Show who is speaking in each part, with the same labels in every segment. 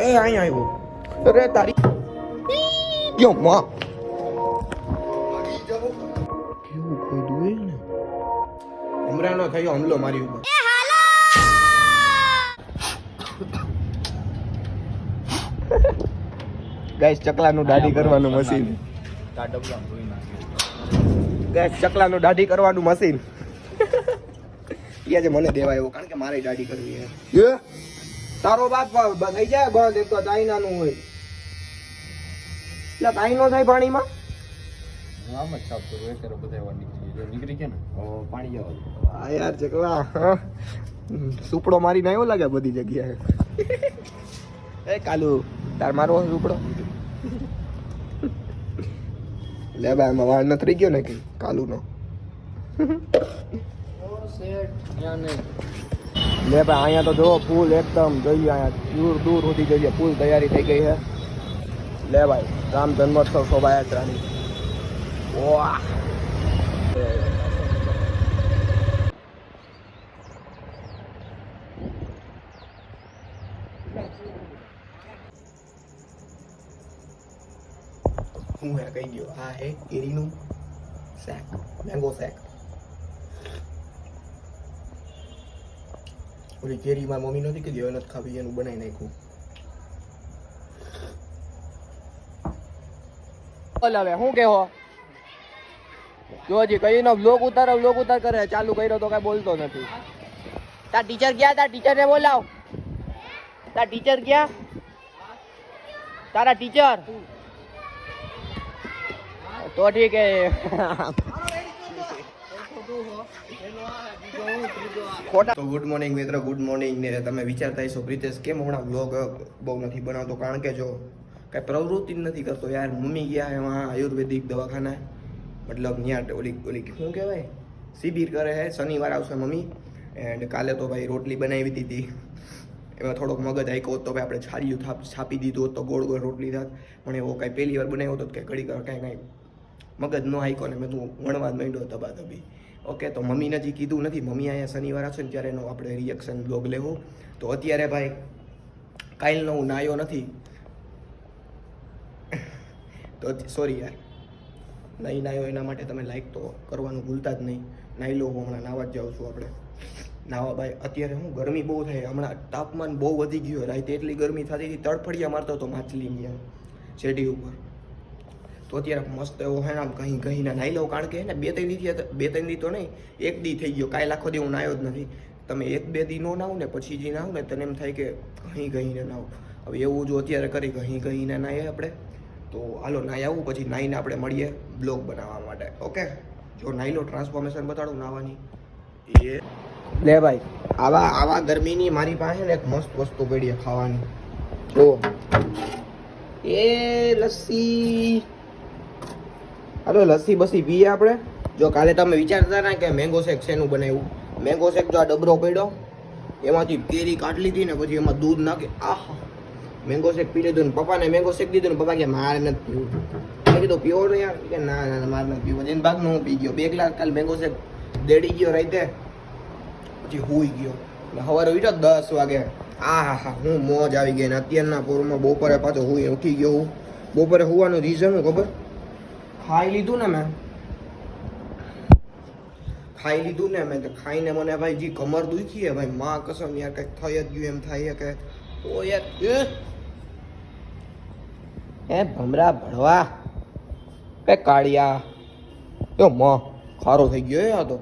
Speaker 1: એ અહીં આવ્યો. અરે તારી યો માં કેવું કોઈ દુએ ને હમણાંનો થયો હુમલો મારી ઉપર. ગાઈસ ચકલાનું દાઢી કરવાનું મશીન. ગાઈસ ચકલાનું દાઢી કરવાનું મશીન. યાજે મને દેવાય એવું કારણ કે મારે દાઢી કરવી છે. એ તારો બાપ થઈ જાય બંધ એક તો ચાઇનાનું હોય એટલે કાઈ નો થાય પાણીમાં.
Speaker 2: આમ જ સાફ કરું એક કરો બધા નીકળી ગયા ને પાણી જવા દે.
Speaker 1: આ યાર ચકલા સુપડો મારીને આવ્યો લાગે બધી જગ્યાએ. એ કાલુ તાર મારો સુપડો લે ભાઈ એમાં વાળ નથી રહી ગયો ને કઈ કાલુનો. લે ભાઈ અહીંયા તો જો ફૂલ એકદમ જોઈએ અહીંયા દૂર દૂર સુધી જોઈએ ફૂલ તૈયારી થઈ ગઈ છે. લે ભાઈ રામ જન્મોત્સવ શોભાયાત્રાની. વાહ હું હે કઈ ગયો. આ હે કેરીનું શેક, મેંગો શેક. ઓલી કેરીમાં મમ્મી નથી કીધી હવે નથી ખાવી એનું બનાવી નાખ્યું. હવે શું કેવો જો હજી કઈ નો બ્લોગ ઉતાર કરે ચાલુ કર્યો તો કઈ બોલતો નથી. તાર ટીચર ગયા? તાર ટીચરને બોલાવ. તાર ટીચર ગયા? તારા ટીચર તો ઠીક હે. તો ગુડ મોર્નિંગ મિત્રો, ગુડ મોર્નિંગ. ને તમે વિચારતા હશો પ્રિતેશ કેમ હમણાં બ્લોગ બહુ નથી બનાવતો? કારણ કે જો કઈ પ્રવૃત્તિ જ નથી કરતો યાર. મમ્મી ગયા એમાં આયુર્વેદિક દવાખાના મતલબ ત્યાં ઓલી શું કહેવાય શિબિર કરે છે. શનિવાર આવશે મમ્મી. એન્ડ કાલે તો ભાઈ રોટલી બનાવી દીધી. એમાં થોડોક મગજ હાઈકો તો ભાઈ આપણે છારીયું છાપી દીધું હોત તો ગોળ ગોળ રોટલી થાત. પણ એવો કાંઈ પહેલી વાર બનાવ્યો હતો કે ઘડી કાંઈ મગજ ન હાઈકો ને મેં તું વણવા જ માંડ્યો ધબાધબી. ઓકે તો મમ્મીને હજી કીધું નથી. મમ્મી અહીંયા શનિવાર આવશે ને ત્યારે એનો આપણે રિએક્શન બ્લોગ લેવું. તો અત્યારે ભાઈ કાલનો હું નાયો નથી તો સોરી યાર નહીં નાયો એના માટે તમે લાઈક તો કરવાનું ભૂલતા જ નહીં. નાહી લો હમણાં નાવા જ જાઉં છું આપણે નાવા. ભાઈ અત્યારે હું ગરમી બહુ થાય હમણાં, તાપમાન બહુ વધી ગયું. રાતે એટલી ગરમી થતી હતી તડફડિયા મારતો હતો માછલીની એમ શેઢી ઉપર. તો અત્યારે મસ્ત એવો હે આમ કહીને નાહી લઉં. કારણ કે ને બે ત્રણ દી તો નહીં, એક દી થઈ ગયો. કાલે આખો દી હું નાહ્યો જ નથી. તમે એક બે દી નો નાહું ને પછી જે નાહું ને તને એમ થાય કે કહીને નાહું. હવે એવું જો અત્યારે કરી કહીને નાહીએ આપણે. તો હાલો નાહી આવું પછી નાહીને આપણે મળીએ બ્લોગ બનાવવા માટે. ઓકે જો નાહી લો ટ્રાન્સફોર્મેશન બતાડું નાહવાની. એ લે ભાઈ આવા ગરમીની મારી પાસે ને એક મસ્ત વસ્તુ પડી ખાવાની. જો એ લસ્સી. હાલો લસ્સી બસી પીએ આપણે. જો કાલે તમે વિચારતા ને કે મેંગો શેક શેનું બનાવ્યું. મેંગો શેક જો આ ડબરો પડ્યો એમાંથી કેરી કાઢી લીધી ને પછી એમાં દૂધ નાખી આહા મેંગો શેક પી લીધું. ને પપ્પાને મેંગો શેક દીધું ને પપ્પા કે મારે નથી પીવું. મેં કીધું પીવો ને યાર કે ના મારે નથી પીવું. એને ભાગનું હું પી ગયો 2 ગ્લાસ. કાલે મેંગો શેક દેડી ગયો રાતે પછી હુઈ ગયો. સવારે ઉઠ્યો 10 વાગે. હા હું મોજ આવી ગઈ. ને અત્યારના પોરમાં બપોરે પાછો ઉઠી ગયો હું. બપોરે હોવાનું રીઝન હું ખબર? ખાઈ લીધું ને મેં તો ખાઈને મને ભાઈ જે કમર દુખી હે ભાઈ માં કસમ યાર કંઈક થઈ જ ગયું એમ થાય કે ઓ યાર એ ભમરા ભણવા એ કાળિયા તો માં ખારો થઈ ગયો આ તો.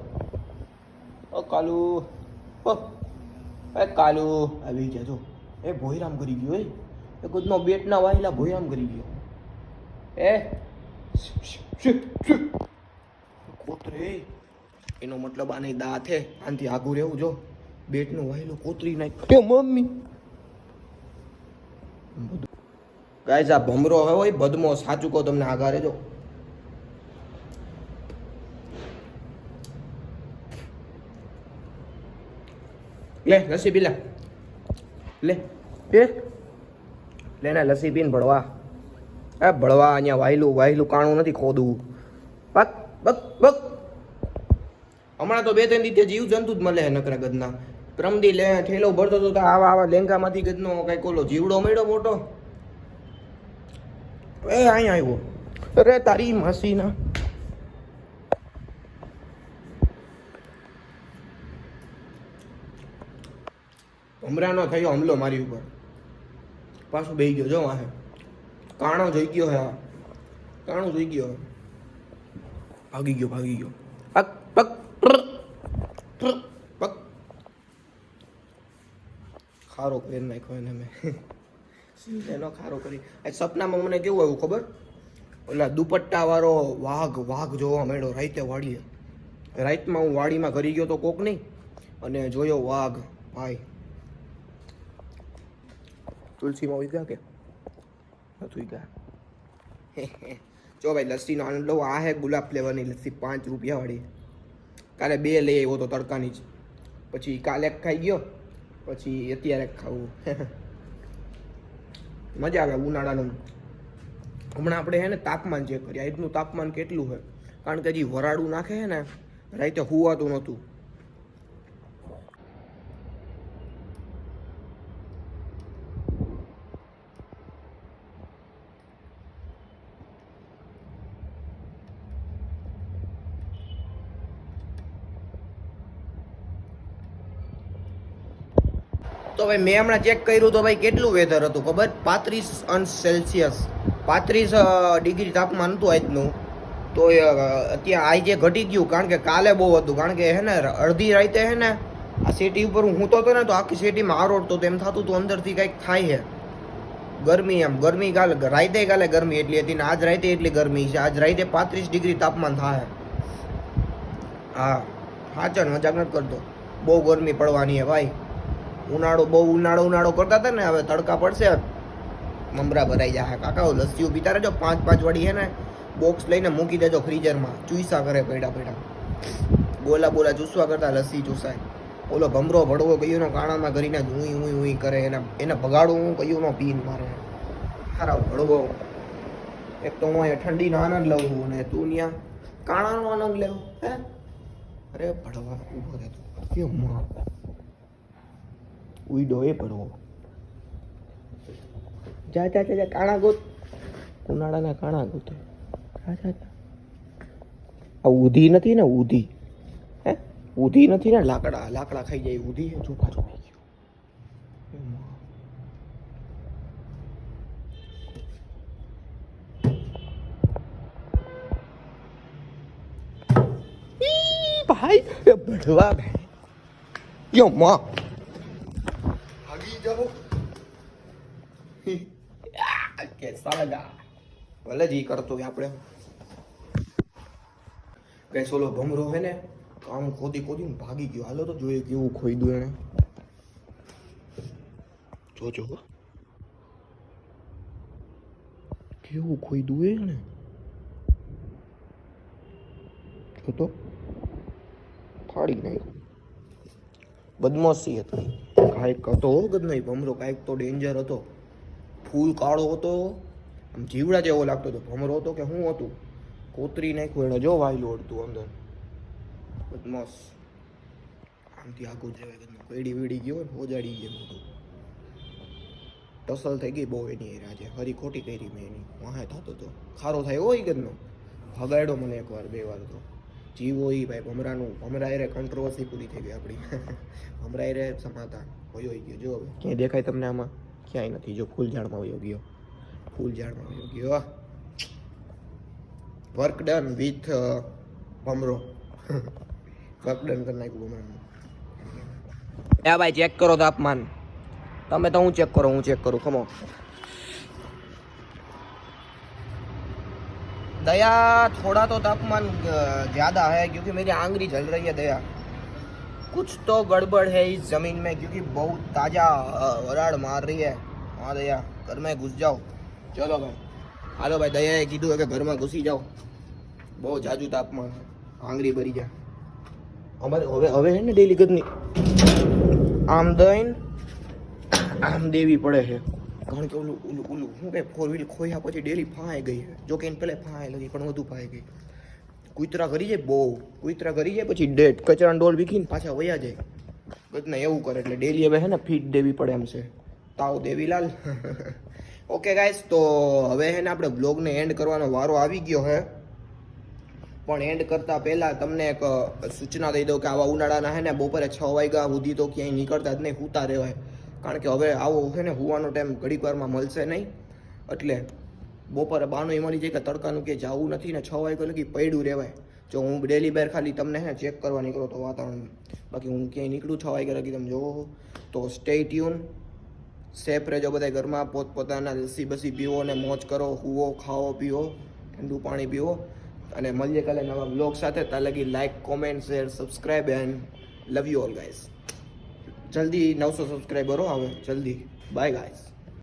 Speaker 1: ઓ કાલુ આવી ગયા જો. એ ભોયરામ કરી ગયો. એ ખુદનો બેટના વાહિલા ભોયરામ કરી ગયો. એ કોતરે એનો મતલબ આની દાંત હે આનાથી આગું રહેવું. જો બેટનું વાહિલું કોતરી નાખ મમ્મી. ગાઈસ આ ભમરો હોય બદમો સાચું કહો તમને આગા રહેજો. લે લસ્સી પી લે ને લસ્સી પીને ભળવા. એ ભળવા અહીંયા વાયલું કાણું નથી ખોદવું. બક હમણાં તો 2-3 દી જીવ જંતુ જ મળે નકરા ગદના. પ્રમદી લે ઠેલો ભરતો તો આવા આવા લેંગામાંથી ગજનો કઈક ઓલો જીવડો મળ્યો મોટો. એ અહીંયા આવ્યો. અરે તારી માસીના ભમરાનો થયો હુમલો મારી ઉપર. પાછું બેહી ગયો જો વાહે. કાણો જોઈ ગયો હે. કાણો જોઈ ગયો. ભાગી ગયો પક પક પક. ખારો કરી નાખ્યો એને મેં. એનો ખારો કરી. આ સપનામાં મને કેવું આવ્યું ખબર? ઓલા દુપટ્ટા વાળો વાઘ જોવા મળ્યો રાતે વાડીએ. રાતમાં હું વાડીમાં ઘરી ગયો તો કોક નહીં અને જોયો વાઘ. ભાઈ તુલસીમાં ઉઈ ગયા કે નથી ઉઈ ગયા. જો ભાઈ લસ્સીનો આનંદ લો. આ હે ગુલાબ ફ્લેવરની લસ્સી 5 રૂપિયા વાળી. કાલે 2 લઈ આવ્યો તો તડકાની જ. પછી કાલે ખાઈ ગયો પછી અત્યારે ખાવું. મજા આવે ઉનાળાનું. હમણાં આપણે હે ને તાપમાન ચેક કરીએ. આજનું તાપમાન કેટલું છે? કારણ કે હજી વરાળું નાખે છે ને રાતે હુવાતું નહોતું. તો ભાઈ મેં હમણાં ચેક કર્યું તો ભાઈ કેટલું વેધર હતું ખબર? 35°C 35 ડિગ્રી તાપમાન હતું આજનું. તો અત્યારે આજે ઘટી ગયું કારણ કે કાલે બહુ હતું. કારણ કે હે ને અડધી રાતે હે ને આ સિટી ઉપર હું સૂતો હતો ને તો આખી સિટીમાં આરોડતો તો એમ થતું હતું અંદરથી કંઈક થાય છે. ગરમી એમ ગરમી કાલે ગરમી એટલી હતી ને આજ રાતે એટલી ગરમી છે. આજ રાતે 35 ડિગ્રી તાપમાન થાય. હા સાચો મજાક નથી કરતો. બહુ ગરમી પડવાની છે ભાઈ. ઉનાળો કરતા હતા ને હવે તડકા પડશે મમરા ભરાઈ જાય. કાકા લસ્સીઓ પીતા રહેજો 5 વાળી હે ને બોક્સ લઈને મૂકી દેજો ફ્રીઝરમાં. ચૂસા કરે પડ્યા બોલા ચૂસવા કરતા લસ્સી ચૂસાય. ઓલો ભમરો ભડવો કયું કાણામાં કરીને ઉઈ કરે એને ભગાડું હું કયું નો પીન મારે. હારા ભડવો. એક તો હું અહીંયા ઠંડીનો આનંદ લઉં છું અને તું ત્યાં કાણાનો આનંદ લેવો હે? અરે ભડવા ઉભો રહેતો કેવું ઉઈડો એ પડવો. જા કાણા ગોત. ઉનાળાના કાણા ગોત. આ ઊધી નથી ને ઊધી? હે ઊધી નથી ને? લાકડા ખાઈ જાય ઊધી હે. ચોખા ચોખી ગયો. ભાઈ ભડવા ભાઈ યો માં કેસા લગા ભલે જી કરતો આપણે કઈ સોલો ભમરો હે ને આમ ખોદી ભાગી ગયો. હાલો તો જોઈએ કેવું ખોઈદું એને. જોજો કેવું ખોઈદું એને. જો તો ફાડી નાખ્યું. બદમાશી હતી. કાંઈક હતો ગદનો ભમરો. કાંઈક તો ડેન્જર હતો. ફૂલ કાળો હતો. આમ જીવડા જેવો લાગતો હતો. ભમરો હતો કે શું હતું? કોતરી નાખ્યું એને. જો વાયલું અડતું અંદર. બદમાશ. આમથી આગું જવાય ગદનો. વેડી ગયો ને ઓજાડી ગયો મોટું. ટસલ થઈ ગઈ બહુ એની આજે. હરી ખોટી કરી મેં એની. વાહે થતો હતો. ખારો થાય હોય ગદનો. ભગાડ્યો મને 1 વાર 2 વાર તો. જીવ હોય ભાઈ ભમરાનું. ભમરા એરે કોન્ટ્રોવર્સી પૂરી થઈ ગઈ આપણી. ભમરા એરે સમાધાન હોય ગયો. જો હવે ક્યાંય દેખાય તમને આમાં? ક્યાંય નથી. જો ફૂલઝાડમાં વયો ગયો. વર્ક ડન વિથ ભમરો. વર્ક ડન કરી નાખ્યું ભમરાનું. એ ભાઈ ચેક કરો તાપમાન. તમે તો હું ચેક કરું ખમો. दया थोड़ा तो तापमान ज़्यादा है क्योंकि मेरी आंगली जल रही है दया. कुछ तो गड़बड़ है इस ज़मीन में क्योंकि बहुत ताज़ा वराड़ मार रही है. हाँ दया घर में घुस जाओ. चलो भाई हालो भाई. दयाએ કીધું કે ઘરમાં ઘૂસી જાઓ. બહુ જાજુ તાપમાન. આંગળી ભરી જાય અમારે. હવે હે ને ડેલી ગદની આમ દઈને આમ દેવી પડે છે. કારણ કે ઓલું શું કે 4 વ્હીલ ખોયા પછી ડેલી ફાંઈ ગઈ છે. જો કે એને પહેલાં ફાંઈ લગી પણ વધુ ફાંઈ ગઈ. કૂતરા કરી જાય પછી ડેટ કચરાનો ડોલ વીખીને પાછા વયા જાય ને એવું કરે એટલે ડેલી હવે હે ને ફીટ દેવી પડે એમ છે. તાવ દેવીલાલ. ઓકે ગાઈસ, તો હવે હે ને આપણે બ્લોગને એન્ડ કરવાનો વારો આવી ગયો હે. પણ એન્ડ કરતા પહેલા તમને એક સૂચના દઈ દઉં કે આવા ઉનાળાના હે ને બપોરે 6 વાગ્યા સુધી તો ક્યાંય નીકળતા જ નહીં, સૂતા રહેવાય. કારણ કે હવે આવો છે ને હુવાનો ટાઈમ ઘડીક વારમાં મળશે નહીં. એટલે બપોરે બાનું મળી જાય કે તડકાનું કે જવું નથી ને 6 વાગ્યા લગી પડ્યું રહેવાય. જો હું ડેલી બાર ખાલી તમને હે ચેક કરવા નીકળો તો વાતાવરણ, બાકી હું ક્યાંય નીકળું 6 વાગ્યા લગી તમે જોવો. તો સ્ટે ટ્યુન, સેફ રહેજો બધા ઘરમાં, પોતપોતાના લસ્સી બસી પીવો ને મોજ કરો, હુવો, ખાઓ, પીવો, ઠંડુ પાણી પીવો. અને મળીએ કાલે નવા બ્લોગ સાથે. ત્યાં લગી like, comment, share, subscribe and love you all guys. જલ્દી 900 સબસ્ક્રાઈબરો આવે જલ્દી. Bye guys.